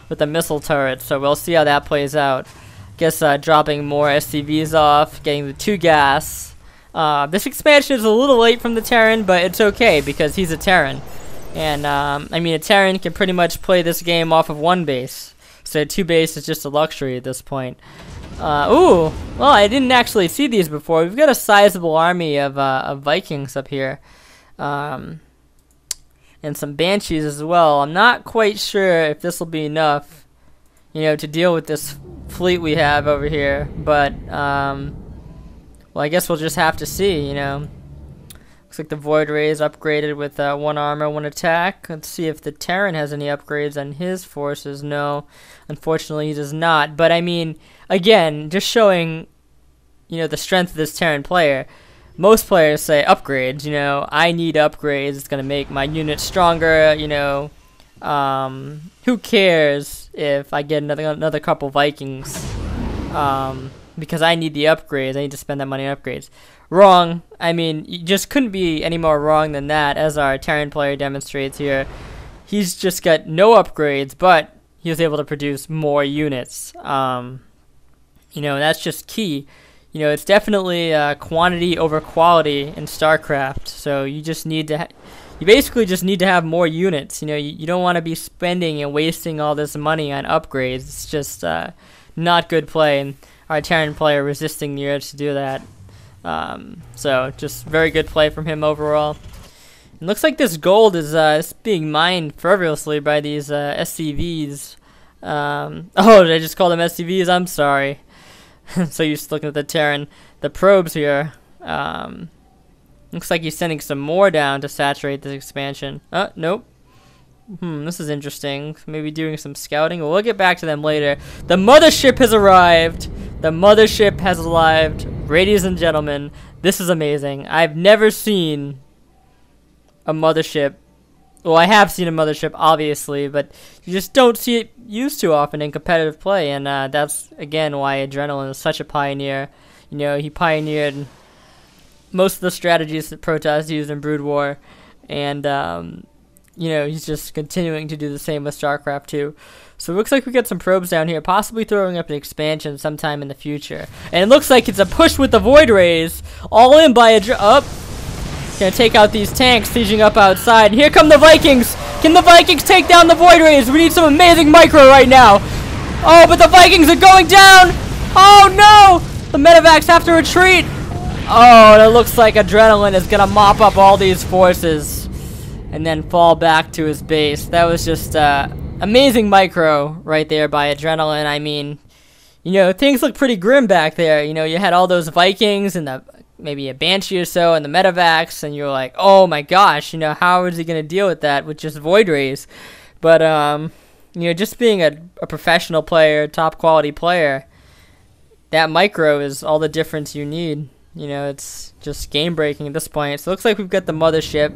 with the missile turret. So we'll see how that plays out. Guess dropping more SCVs off, getting the 2 gas. This expansion is a little late from the Terran, but it's okay because he's a Terran. And I mean, a Terran can pretty much play this game off of 1 base. So 2 base is just a luxury at this point. Ooh, well, I didn't actually see these before. We've got a sizable army of Vikings up here. And some Banshees as well. I'm not quite sure if this will be enough, you know, to deal with this fleet we have over here. But, well, I guess we'll just have to see, you know. Looks like the Void Ray is upgraded with 1 armor, 1 attack. Let's see if the Terran has any upgrades on his forces. No, unfortunately he does not. But, I mean, again, just showing, you know, the strength of this Terran player. Most players say upgrades, you know, I need upgrades, it's going to make my unit stronger, you know, who cares if I get another couple Vikings, because I need the upgrades, I need to spend that money on upgrades. Wrong. I mean, you just couldn't be any more wrong than that, as our Terran player demonstrates here. He's just got no upgrades, but he was able to produce more units. You know, that's just key. You know, it's definitely quantity over quality in StarCraft. So you just need to, you basically just need to have more units. You know, you don't want to be spending and wasting all this money on upgrades. It's just not good play, and our Terran player resisting the urge to do that. So just very good play from him overall. It looks like this gold is being mined fervently by these SCVs. Oh, did I just call them SCVs? I'm sorry. So you're just looking at the Terran, the probes here. Looks like he's sending some more down to saturate this expansion. Nope. This is interesting. Maybe doing some scouting. We'll get back to them later. The mothership has arrived. The mothership has arrived. Ladies and gentlemen, this is amazing. I've never seen a mothership. Well, I have seen a mothership, obviously, but you just don't see it used too often in competitive play, and that's, again, why Adrenaline is such a pioneer. You know, he pioneered most of the strategies that Protoss used in Brood War, and, you know, he's just continuing to do the same with StarCraft 2. So it looks like we got some probes down here, possibly throwing up an expansion sometime in the future. And it looks like it's a push with the Void Rays, all in by Gonna take out these tanks sieging up outside. And here come the Vikings. Can the Vikings take down the Void Rays? We need some amazing micro right now. Oh, but the Vikings are going down. Oh no! The medevacs have to retreat. Oh, it looks like Adrenaline is gonna mop up all these forces and then fall back to his base. That was just amazing micro right there by Adrenaline. I mean, you know, things look pretty grim back there. You know, you had all those Vikings and maybe a Banshee or so and the medevacs, and you're like, oh my gosh, you know, how is he going to deal with that with just Void Rays? But, you know, just being a professional player, top quality player, that micro is all the difference you need. You know, it's just game breaking at this point. So it looks like we've got the mothership,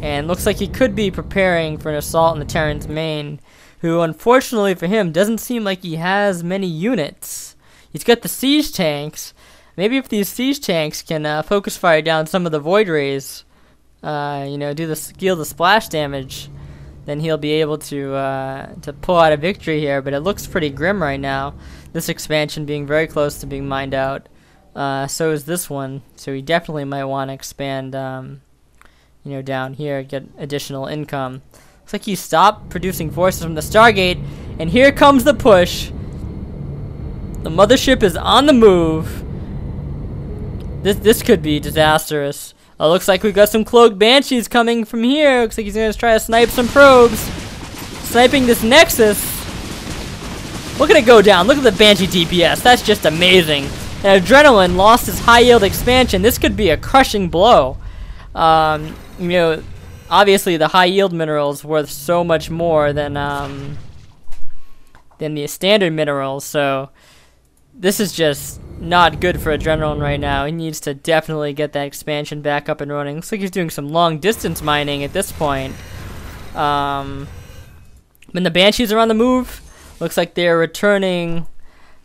and looks like he could be preparing for an assault on the Terran's main, who, unfortunately for him, doesn't seem like he has many units. He's got the siege tanks. Maybe if these siege tanks can focus fire down some of the Void Rays, you know, deal the splash damage, then he'll be able to pull out a victory here. But it looks pretty grim right now. This expansion being very close to being mined out. So is this one. So he definitely might want to expand, you know, down here, get additional income. Looks like he stopped producing forces from the Stargate, and here comes the push. The mothership is on the move. This could be disastrous. Oh, looks like we've got some cloaked Banshees coming from here. Looks like he's going to try to snipe some probes. Sniping this Nexus. Look at it go down. Look at the Banshee DPS. That's just amazing. And Adrenaline lost his high yield expansion. This could be a crushing blow. You know, obviously the high yield mineral is worth so much more than the standard minerals. So this is just not good for Adrenaline right now. He needs to definitely get that expansion back up and running. Looks like he's doing some long distance mining at this point. When the Banshees are on the move, looks like they're returning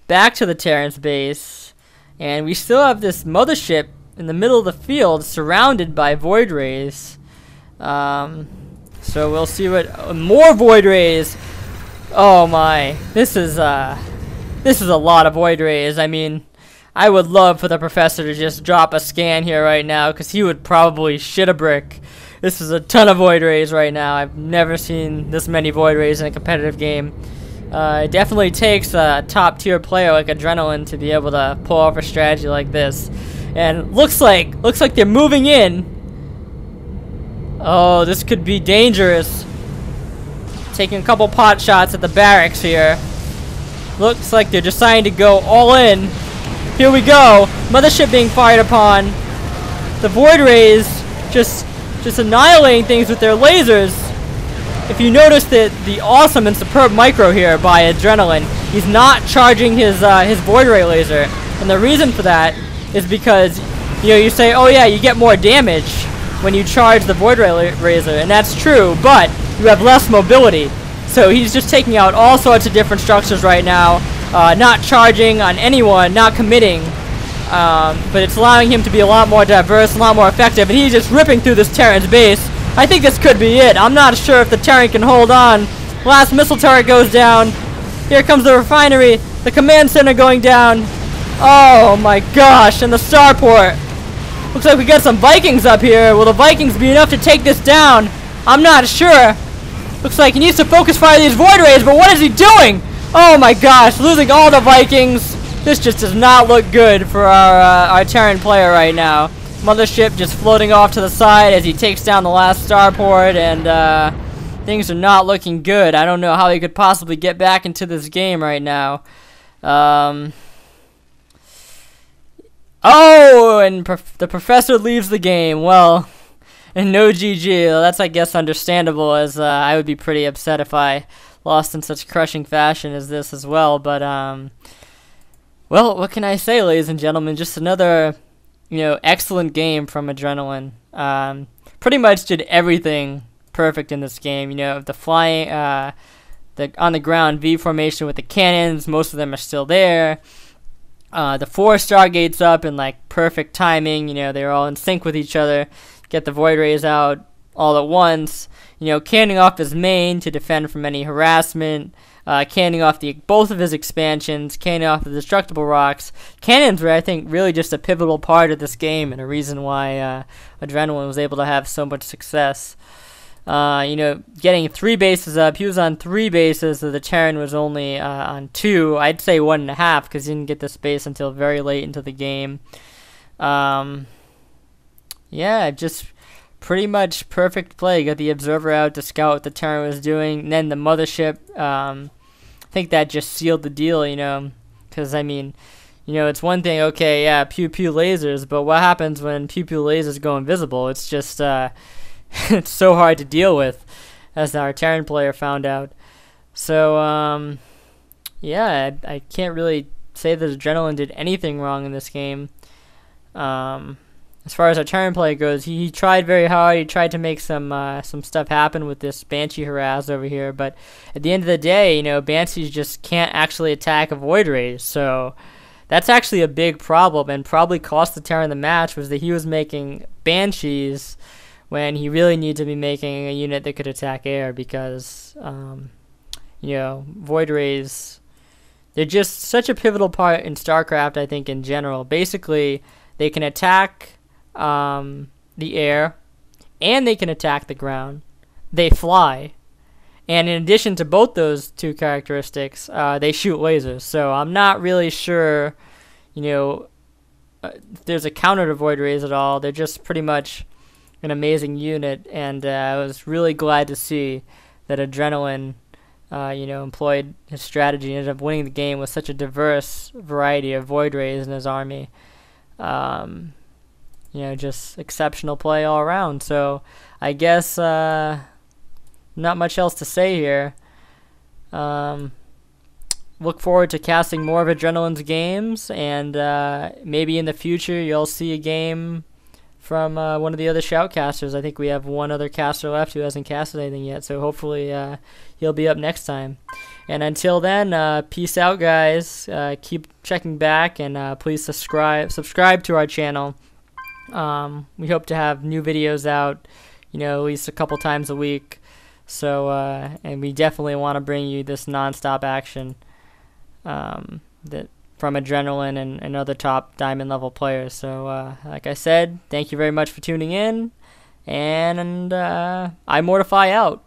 back to the Terran's base. And we still have this mothership in the middle of the field surrounded by Void Rays. So we'll see what more Void Rays. Oh my, this is a lot of Void Rays. I mean, I would love for the professor to just drop a scan here right now, because he would probably shit a brick. This is a ton of Void Rays right now. I've never seen this many Void Rays in a competitive game. It definitely takes a top tier player like Adrenaline to be able to pull off a strategy like this. And looks like they're moving in. Oh, this could be dangerous. Taking a couple pot shots at the barracks here. Looks like they're deciding to go all in. Here we go. Mothership being fired upon. The Void Rays just annihilating things with their lasers. If you notice that the awesome and superb micro here by Adrenaline, he's not charging his Void Ray laser. And the reason for that is because, you know, you say, oh yeah, you get more damage when you charge the Void Ray laser, and that's true, but you have less mobility. So he's just taking out all sorts of different structures right now, not charging on anyone, not committing, but it's allowing him to be a lot more diverse, a lot more effective, and he's just ripping through this Terran's base. I think this could be it. I'm not sure if the Terran can hold on. Last missile turret goes down. Here comes the refinery, the command center going down. Oh my gosh, and the starport. Looks like we got some Vikings up here. Will the Vikings be enough to take this down? I'm not sure. Looks like he needs to focus fire these Void Rays, but what is he doing? Oh my gosh, losing all the Vikings. This just does not look good for our Terran player right now. Mothership just floating off to the side as he takes down the last starport, and things are not looking good. I don't know how he could possibly get back into this game right now. Oh, and the professor leaves the game. Well, and no GG. Well, that's, I guess, understandable, as I would be pretty upset if I lost in such crushing fashion as this as well. But, well, what can I say, ladies and gentlemen? Just another, you know, excellent game from Adrenaline. Pretty much did everything perfect in this game. You know, the flying, the on the ground V formation with the cannons, most of them are still there. The 4 Stargates up in like perfect timing. You know, they're all in sync with each other. Get the Void Rays out all at once. You know, canning off his main to defend from any harassment. Canning off both of his expansions. Canning off the destructible rocks. Cannons were, I think, really just a pivotal part of this game and a reason why Adrenaline was able to have so much success. You know, getting 3 bases up. He was on 3 bases, so the Terran was only on 2. I'd say 1.5, because he didn't get the space until very late into the game. Yeah, just pretty much perfect play. Got the observer out to scout what the Terran was doing. And then the mothership, I think that just sealed the deal, you know. Because, I mean, you know, it's one thing, okay, yeah, pew-pew lasers, but what happens when pew-pew lasers go invisible? It's just, it's so hard to deal with, as our Terran player found out. So, yeah, I can't really say that Adrenaline did anything wrong in this game. As far as our Terran player goes, he tried very hard. He tried to make some stuff happen with this Banshee harass over here, but at the end of the day, you know, Banshees just can't actually attack a Void Rays, so that's actually a big problem, and probably cost the Terran the match, was that he was making Banshees when he really needed to be making a unit that could attack air, because, you know, Void Rays, they're just such a pivotal part in StarCraft, I think, in general. Basically, they can attack the air, and they can attack the ground. They fly. And in addition to both those 2 characteristics, they shoot lasers. So I'm not really sure, you know, if there's a counter to Void Rays at all. They're just pretty much an amazing unit, and I was really glad to see that Adrenaline, you know, employed his strategy and ended up winning the game with such a diverse variety of Void Rays in his army. You know, just exceptional play all around. So I guess not much else to say here. Look forward to casting more of Adrenaline's games, and maybe in the future you'll see a game from one of the other shoutcasters. I think we have one other caster left who hasn't casted anything yet, so hopefully he'll be up next time. And until then, peace out, guys. Keep checking back, and please subscribe to our channel. We hope to have new videos out, you know, at least a couple times a week. So, and we definitely want to bring you this non-stop action that from Adrenaline and other top diamond level players. So, like I said, thank you very much for tuning in, and I Mortify out.